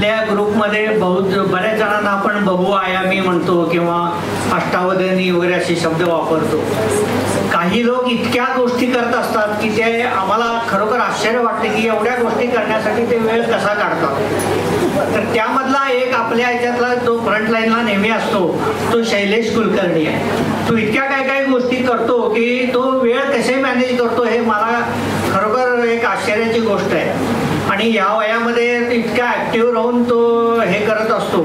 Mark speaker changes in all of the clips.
Speaker 1: आपल्या ग्रुपमध्ये बऱ्याच जणांना आपण बहुआयामी म्हणतो किंवा अष्टावधानी वगैरे असे शब्द वापरतो. काही लोक इतक्या गोष्टी करत असतात की ते आम्हाला खरोखर आश्चर्य वाटते की एवढ्या गोष्टी करण्यासाठी ते वेळ कसा काढतात. तर त्यामधला एक आपल्या ह्याच्यातला जो फ्रंटलाईनला नेहमी असतो तो शैलेश कुलकर्णी आहे. तो इतक्या काही गोष्टी करतो की तो वेळ कसे मॅनेज करतो हे मला खरोखर एक आश्चर्याची गोष्ट आहे. आणि या वयामध्ये इतक्या ऍक्टिव्ह राहून तो हे करत असतो.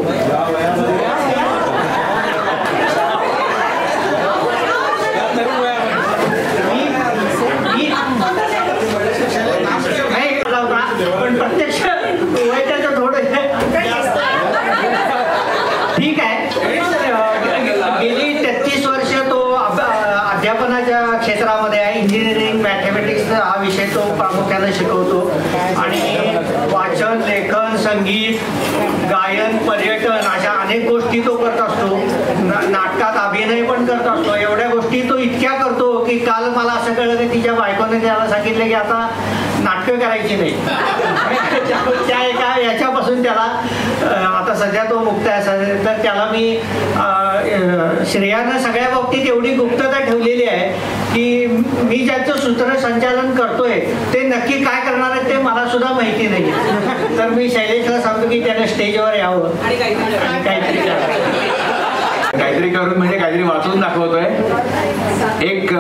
Speaker 1: पण प्रत्यक्ष वय त्याचं थोडं ठीक आहे. गेली 33 वर्ष तो अध्यापनाच्या क्षेत्रामध्ये आहे. इंजिनिअरिंग मॅथमॅटिक्स हा विषय तो प्रामुख्याने शिकवतो. आणि वाचन, लेखन, संगीत, गायन, पर्यटन अशा अनेक गोष्टी तो करत असतो. नाटकात अभिनय पण करत असतो. एवढ्या गोष्टी तो इतक्या करतो की काल मला असं कळलं की तिच्या बायकोने त्याला सांगितलं की आता नाटकं करायची नाही. त्या एका याच्यापासून त्याला आता सध्या तो मुक्त आहे. तर त्याला मी श्रेयानं सगळ्या बाबतीत एवढी गुप्तता ठेवलेली आहे की मी ज्याचं सूत्रसंचालन करतोय ते नक्की काय करणार आहे ते मला सुद्धा माहिती नाही. तर मी शैलेशला सांगतो की त्याने स्टेजवर यावं आणि
Speaker 2: काहीतरी करून म्हणजे काहीतरी वाचून दाखवतोय. एक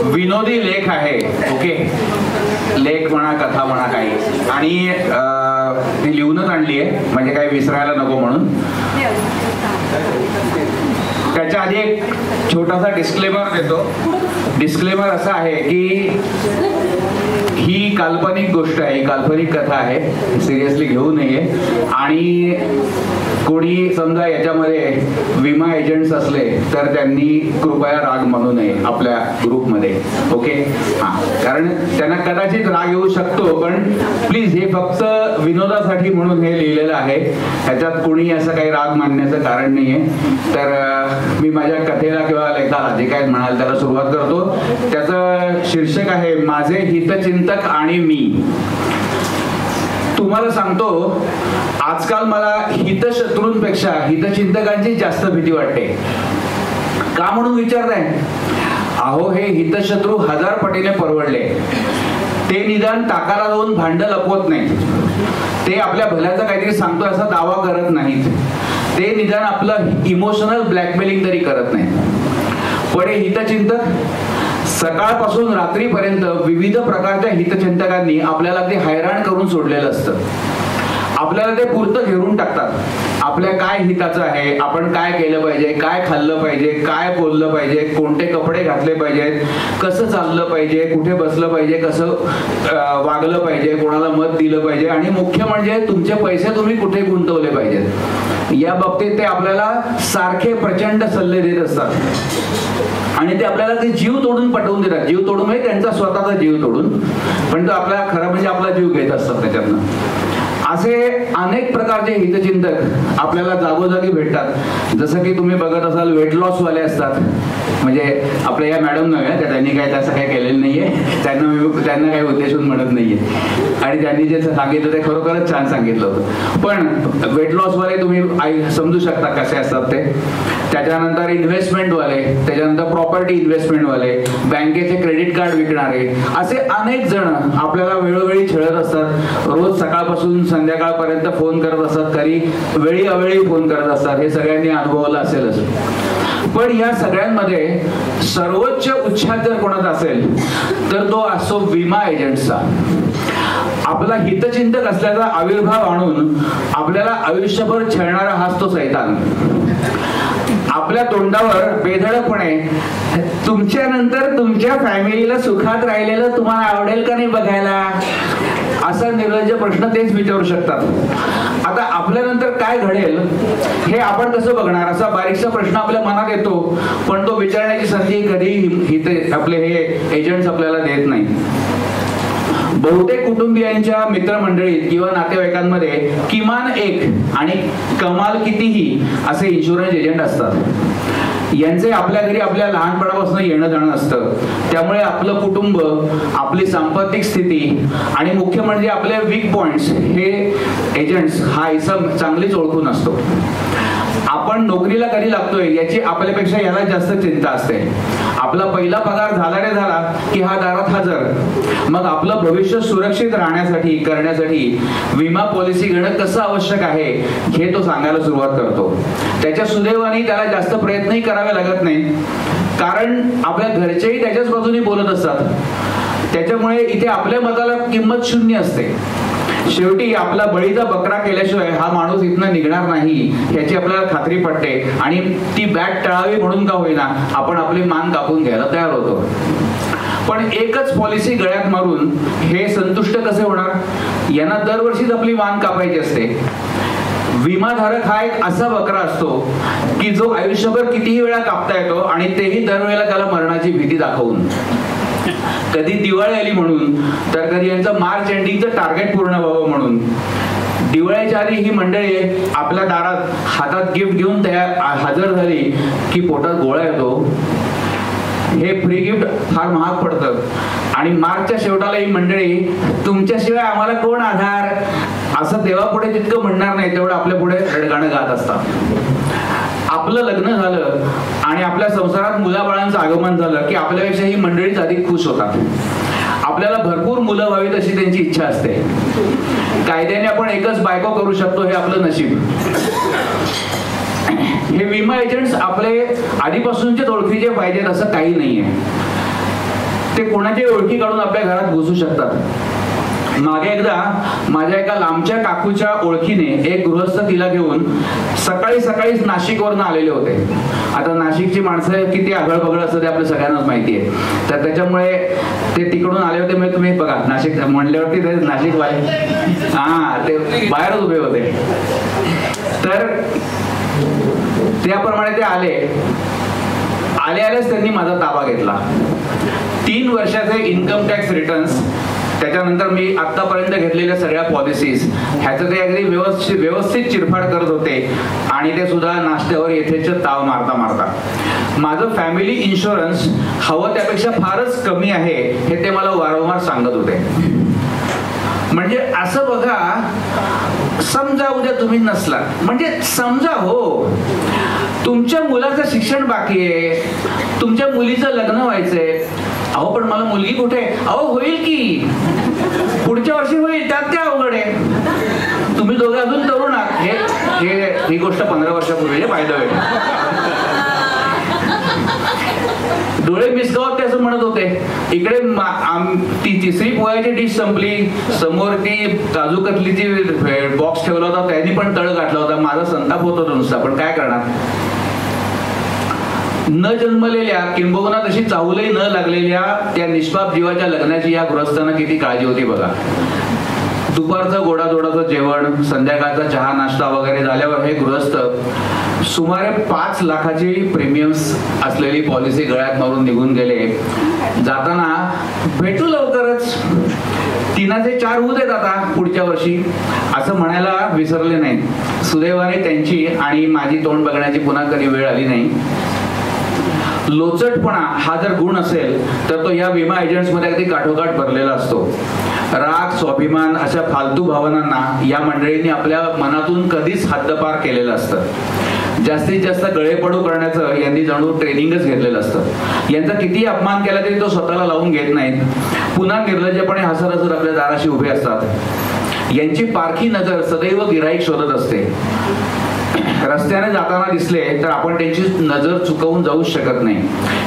Speaker 2: विनोदी लेख आहे. ओके, लेख म्हणा, कथा म्हणा काही, आणि ती लिहूनच आणली आहे म्हणजे काही विसरायला नको म्हणून. त्याच्या आधी एक छोटासा डिस्क्लेमर देतो. डिस्क्लेमर असा आहे की ही काल्पनिक गोष्ट आहे, काल्पनिक कथा आहे, सिरियसली घेऊ नये. आणि कोणी समजा याच्यामध्ये विमा एजंट्स असले तर त्यांनी कृपया राग मानू नये आपल्या ग्रुपमध्ये. ओके, हां, कारण त्यांना कदाचित राग येऊ शकतो, पण प्लीज हे फक्त विनोदासाठी म्हणून हे लिहिलेलं आहे. ह्याच्यात कोणी असं काही राग मानण्याचं कारण नाही आहे. तर मी माझ्या कथेला किंवा लेखाला जे काय म्हणाल त्याला सुरुवात करतो. त्याचं शीर्षक आहे माझे हितचिंतक आणि मी. तुम्हाला सांगतो, आजकाल मला हितशत्रूंपेक्षा हितचिंतकांची जास्त भीती वाटते. का म्हणून विचारताय? अहो, हे हितशत्रू 1000 पटीने परवडले. ते निदान ताकाला लावून भांड लपवत नाहीत. ते आपल्या भल्याचा काहीतरी सांगतो असा दावा करत नाहीत. ते निदान आपलं इमोशनल ब्लॅकमेलिंग तरी करत नाहीत. पण हे हितचिंतक सकाळपासून रात्रीपर्यंत विविध प्रकारच्या हितचिंतकांनी आपल्याला ते हैराण करून सोडलेलं असतं. आपल्याला ते पुरतं घेरून टाकतात. आपल्या काय हिताचं आहे, आपण काय केलं पाहिजे, काय खाल्लं पाहिजे, काय बोललं पाहिजे, कोणते कपडे घातले पाहिजेत, कसं चाललं पाहिजे, कुठे बसलं पाहिजे, कसं वागलं पाहिजे, कोणाला मत दिलं पाहिजे, आणि मुख्य म्हणजे तुमचे पैसे तुम्ही कुठे गुंतवले पाहिजेत. या बाबतीत ते आपल्याला सारखे प्रचंड सल्ले देत असतात. आणि ते आपल्याला ते जीव तोडून पटवून देतात. जीव तोडून म्हणजे त्यांचा स्वतःचा जीव तोडून, पण तो आपल्याला खरं म्हणजे आपला जीव घेत असतात त्याच्यातनं. असे अनेक प्रकारचे हितचिंतक आपल्याला जागोजागी भेटतात. जसं की तुम्ही बघत असाल वेट लॉस वाले असतात. म्हणजे आपल्या या मॅडम नव्हे, त्यांनी काय तसं काही केलेलं नाहीये. त्यांना काही उद्देशून म्हणत नाहीये. आणि त्यांनी जे सांगितलं ते खरोखरच छान सांगितलं होतं. पण वेट लॉस वाले तुम्ही समजू शकता कसे असतात ते. त्याच्यानंतर इन्व्हेस्टमेंट वाले, त्याच्यानंतर प्रॉपर्टी इन्व्हेस्टमेंट वाले, बँकेचे क्रेडिट कार्ड विकणारे, असे अनेक जण आपल्याला वेळोवेळी छळत असतात. रोज सकाळपासून संध्याकाळपर्यंत फोन करत असतात. तरी वेळी अवेळी फोन करत असतात. हे सगळ्यांनी अनुभवलं असेलच. पण या सगळ्यांमध्ये सर्वोच्च उच्छाद जर कोणाचा असेल तर तो असतो विमा एजंटचा. आपला हितचिंतक असल्याचा आविर्भाव आणून आपल्याला आयुष्यभर छळणारा हाच तो सैतान. आपल्या तोंडावर बेधडकपणे तुमच्या नंतर तुमच्या फॅमिलीला सुखात राहिलेलं तुम्हाला आवडेल का नाही बघायला, असा निर्लज्ज प्रश्न तेच विचारू शकतात. आता आपल्यानंतर काय घडेल हे आपण कसं बघणार, असा बारीकसा प्रश्न आपल्या मनात येतो. पण तो विचारण्याची संधी कधी आपले हे एजंट्स आपल्याला देत नाही. बहुतेक कुटुंबियांच्या मित्रमंडळीत किंवा नातेवाईकांमध्ये किमान एक आणि कमाल कितीही असे इन्शुरन्स एजंट असतात. यांचे आपल्या घरी आपल्या लहानपणापासून येणं जाणं असतं. त्यामुळे आपलं कुटुंब, आपली सांपत्तिक स्थिती आणि मुख्य म्हणजे आपले वीक पॉइंट्स हे एजंट्स हा इसम चांगलीच ओळखून असतो. आपण नोकरीला कधी लागतोय याची आपल्यापेक्षा याला जास्त चिंता असते. आपला पहिला पगार झाला रे झाला की हा दारात हजर. मग आपलं भविष्य सुरक्षित राहण्यासाठी करण्यासाठी विमा पॉलिसी घेणं कसं आवश्यक आहे हे तो सांगायला सुरुवात करतो. त्याच्या सुदैवाने त्याला जास्त प्रयत्नही करावे लागत नाही, कारण आपल्या घरचेही त्याच्याच बाजूने बोलत असतात. त्याच्यामुळे इथे आपल्या मताला किंमत शून्य असते. शेवटी आपला बळीचा बकरा केल्याशिवाय हा माणूस इथनं निघणार नाही याची आपल्याला खात्री पडते आणि ती बॅट टळावी म्हणून का होईना आपण आपली मान कापून घ्यायला तयार होतो. पण एकच पॉलिसी गळ्यात मारून हे संतुष्ट कसे होणार? यांना दरवर्षीच आपली मान कापायची असते. विमाधारक हा एक असा बकरा असतो की जो आयुष्यभर कितीही वेळा कापता येतो आणि तेही दरवेळेला त्याला मरणाची भीती दाखवून. कधी दिवाळी आली म्हणून, तर कधी यांचं मार्च एंडिंगचं टार्गेट पूर्ण व्हावं म्हणून. दिवाळीच्या आधी ही मंडळी आपल्या दारात हातात गिफ्ट घेऊन हजर झाली की पोटात गोळा येतो. हे फ्री गिफ्ट फार महाग पडतं आणि मार्चच्या शेवटाला ही मंडळी तुमच्याशिवाय आम्हाला कोण आधार असं देवापुढे जितकं म्हणणार नाही तेवढं आपल्या पुढे रडगाणं गात असतात. आपलं लग्न झालं आणि आपल्या संसारात मुलाबाळांचं आगमन झालं की आपल्यापेक्षा ही मंडळीच अधिक खुश होतात. आपल्याला भरपूर मुलं व्हावीत अशी त्यांची इच्छा असते. कायद्याने आपण एकच बायको करू शकतो हे आपलं नशीब. हे विमा एजंट्स आपले आधीपासूनचेच ओळखीचे पाहिजेत असं काही नाहीये. ते कोणाची ओळखी काढून आपल्या घरात घुसू शकतात. मागे एकदा माझ्या एका लांबच्या काकूच्या ओळखीने एक गृहस्थ तिला घेऊन सकाळी सकाळीच नाशिकवरून आलेले होते. आता नाशिकची माणसं किती आगळ बगळ असतं ते आपल्या सगळ्यांनाच माहिती आहे. तर त्याच्यामुळे ते तिकडून आले होते. म्हणजे तुम्ही बघा नाशिक म्हणल्यावरती ते नाशिक ते बाहेरच उभे होते. तर त्याप्रमाणे ते आलेच त्यांनी माझा ताबा घेतला. 3 वर्षाचे इन्कम टॅक्स रिटर्न्स, त्याच्यानंतर मी आतापर्यंत घेतलेल्या सगळ्या पॉलिसीज ह्याचं ते अगदी व्यवस्थित चिरफाड करत होते आणि ते सुद्धा नाश्त्यावर येथेच ताव मारता माझं फॅमिली इन्शुरन्स हवं त्यापेक्षा फारच कमी आहे हे ते मला वारंवार सांगत होते. म्हणजे असं बघा, समजा उद्या तुम्ही नसला म्हणजे समजा हो तुमच्या मुलाचं शिक्षण बाकी आहे, तुमच्या मुलीचं लग्न व्हायचंय. अहो पण मला मुलगी कुठे? अहो होईल की पुढच्या वर्षी होईल, त्यात काय अवघड आहे? तुम्ही दोघे अजून तरुण आहात. ही गोष्ट 15 वर्षापूर्वी बाय द वे. डोळे मिसगावत ते असं म्हणत होते. इकडे ती 3री पोळ्याची डिश संपली, समोर ती काजू कतलीची बॉक्स ठेवला होता, त्यांनी पण तळ गाठला होता. माझा संताप होत होता नुसता. पण काय करणार? न जन्मलेल्या किंबहुना तशी चाहूलही न लागलेल्या त्या निष्पाप जीवाच्या लग्नाची या गृहस्थांना किती काळजी होती बघा. दुपारचं गोडाधोडाचं जेवण, संध्याकाळचा चहा नाश्ता वगैरे झाल्यावर हे गृहस्थ सुमारे 5 लाखाची प्रीमियम्स असलेली पॉलिसी गळ्यात मारून निघून गेले. जाताना भेटू लवकरच, 3चे 4 होऊ देत आता पुढच्या वर्षी असं म्हणायला विसरले नाहीत. सुदैवाने त्यांची आणि माझी तोंड बघण्याची पुन्हा कधी वेळ आली नाही. लोचटपणा हा जर गुण असेल तर तो या विमा एजंट्स मध्ये अगदी काठोकाठ भरलेला असतो. राग, स्वाभिमान अशा फालतू भावनांना या मंडळींनी आपल्या मनातून कधीच हद्दपार केलेलं असतं. जास्तीत जास्त गळेपडू करण्याचं यांनी जणू ट्रेनिंगच घेतलेलं असतं. यांचा किती अपमान केला तरी तो स्वतःला लावून घेत नाहीत. पुन्हा निर्लज्जपणे हसत हसत आपल्या दाराशी उभे असतात. यांची पारखी नजर सदैव गिराईक शोधत असते. रस्त्याने जाताना दिसले तर आपण त्यांची नजर चुकवून जाऊच शकत नाही.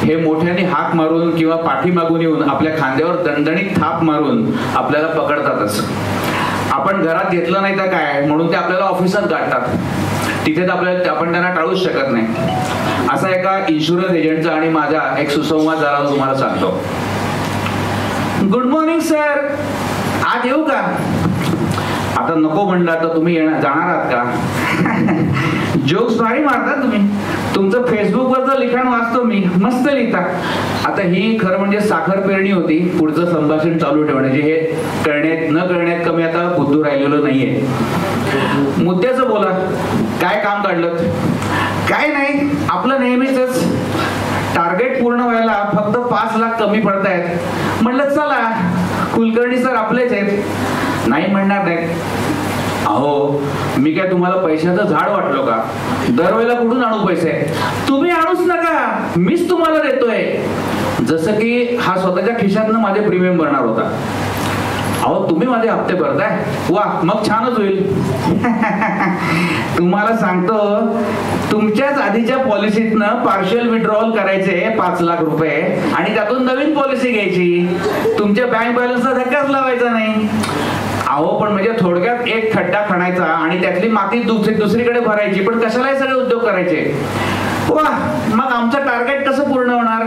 Speaker 2: हे मोठ्याने हाक मारून किंवा पाठीमागून येऊन आपल्या खांद्यावर दणदणीत थाप मारून आपल्याला पकडतातच. आपण घरात घेतलं नाही तर काय म्हणून ते आपल्याला ऑफिसात गाठतात. तिथे तर आपण त्यांना टाळूच शकत नाही. असा एका इन्शुरन्स एजंटचा आणि माझा एक सुसंवाद झाला तुम्हाला सांगतो. गुड मॉर्निंग सर, आज येऊ का? आता नको म्हणला तर तुम्ही जाणार आहात का? जोक्स भारी मारता तुम्ही. तुमचं फेसबुकवरचं लिखाण वाचतो मी, मस्त लिहिता. आता ही खरं म्हणजे साखर पेरणी होती पुढचं संभाषण चालू ठेवण्याची. हे कळण्यात न कळण्यात कमी आता बुद्धू राहिलेलो नाहीये. मुद्द्याचं बोला. काय काम काढलं? काय नाही, आपलं नेहमीच 5 लाख कमी पडतायत. म्हटलं चला कुलकर्णी सर आपलेच आहेत, नाही म्हणणार नाहीत. अहो मी काय तुम्हाला पैशाचं झाड वाटलो का? दरवेळेला कुठून आणू पैसे? तुम्ही आणूच नका, मीच तुम्हाला देतोय. जसं की हा स्वतःच्या खिशातनं माझे प्रीमियम भरणार होता. अहो तुम्ही माझे हप्ते भरताय, वा मग छानच होईल. तुम्हाला सांगतो, तुमच्याच आधीच्या पॉलिसीतनं पार्शियल विड्रॉल करायचे 5 लाख रुपये आणि त्यातून नवीन पॉलिसी घ्यायची. तुमच्या बँक बॅलन्सला धक्काच लावायचा नाही. अहो पण म्हणजे थोडक्यात एक खड्डा खणायचा आणि त्यातली माती दुसरीकडे भरायची. पण कशाला हे सगळे उद्योग करायचे? वा मग आमचं टार्गेट कसं पूर्ण होणार?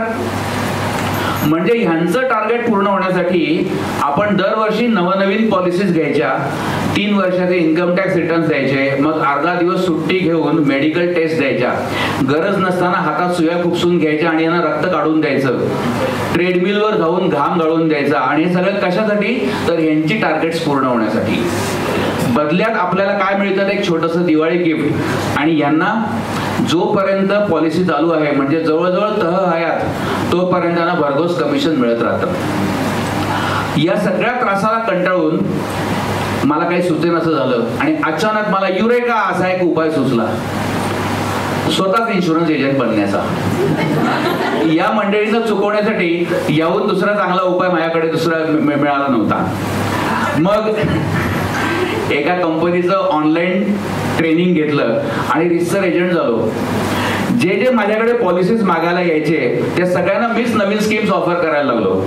Speaker 2: म्हणजे ह्यांचं टार्गेट पूर्ण होण्यासाठी आपण दरवर्षी नवनवीन पॉलिसीज घ्यायच्या, 3 वर्षाचे इन्कम टॅक्स रिटर्न्स द्यायचे, मग अर्धा दिवस सुट्टी घेऊन मेडिकल टेस्ट द्यायच्या, गरज नसताना हातात सुया खुपसून घ्यायच्या आणि यांना रक्त काढून द्यायचं, ट्रेडमिलवर जाऊन घाम गाळून द्यायचा. आणि हे सगळं कशासाठी? तर ह्यांची टार्गेट्स पूर्ण होण्यासाठी. बदल्यात आपल्याला काय मिळतं? एक छोटंसं दिवाळी गिफ्ट. आणि यांना जोपर्यंत पॉलिसी चालू आहे, म्हणजे जवळजवळ तह हयात, तोपर्यंत त्यांना भरघोस कमिशन मिळत राहतं. या सगळ्या त्रासाला कंटाळून मला काही सुचेनासं झालं आणि अचानक मला युरेका असा एक उपाय सुचला, स्वतःच इन्शुरन्स एजंट बनण्याचा. या मंडळींना चुकवण्यासाठी याहून दुसरा चांगला उपाय माझ्याकडे दुसरा मिळाला नव्हता. मग एका कंपनीचं ऑनलाईन ट्रेनिंग घेतलं आणि रिसर्च एजंट झालो. जे जे माझ्याकडे पॉलिसीज मागायला यायचे त्या सगळ्यांना मीच नवीन स्कीम्स ऑफर करायला लागलो.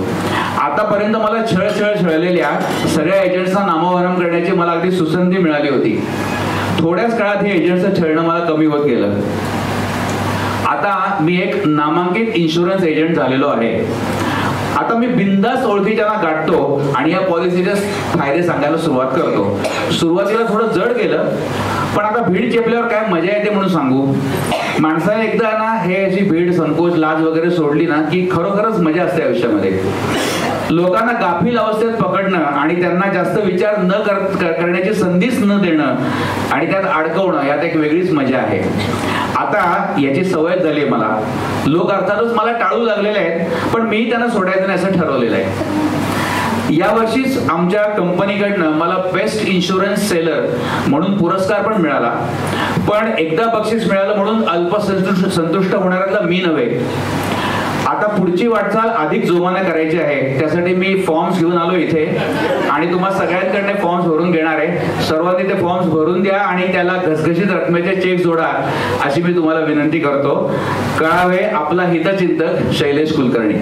Speaker 2: आतापर्यंत मला छळलेल्या सगळ्या एजंट्सना नामोहरम करण्याची मला अगदी सुसंधी मिळाली होती. थोड्याच काळात हे एजंट्सचं छळणं मला कमी होत गेलं. आता मी एक नामांकित इन्शुरन्स एजंट झालेलो आहे. आता मी बिंदास ओळखीच्यांना गाठतो आणि या पॉलिसीचे फायदे सांगायला सुरुवात करतो. सुरुवातीला थोडं जड गेलं, पण आता भीड चेपल्यावर काय मजा येते म्हणून सांगू. माणसाने एकदा ना हे अशी भीड, संकोच, लाज वगैरे सोडली ना की खरोखरच मजा असते आयुष्यामध्ये. लोकांना गाफील अवस्थेत पकडणं आणि त्यांना जास्त विचार न करण्याची संधीच न देणं आणि त्यात अडकवणं, यात एक वेगळीच मजा आहे. आता याची सवय झाली मला. लोक अर्थातच मला टाळू लागलेले आहेत, पण मी त्यांना सोडायचं नाही असं ठरवलेलं आहे. यावर्षीच आमच्या कंपनीकडनं मला बेस्ट इन्शुरन्स सेलर म्हणून पुरस्कार पण मिळाला. पण एकदा बक्षीस मिळालं म्हणून अल्पसंतुष्ट होणाऱ्यातला मी नव्हे. आता पुढची वाटचाल अधिक जोमाने करायची आहे. त्यासाठी मी फॉर्म्स घेऊन आलो इथे आणि तुम्हाला सगळ्यांकडे फॉर्म्स भरून घेणार आहे. सर्वांनी ते फॉर्म्स भरून द्या आणि त्याला घसघशीत रकमेचे चेक जोडा अशी मी तुम्हाला विनंती करतो. कळावे आपला हितचिंतक शैलेश कुलकर्णी.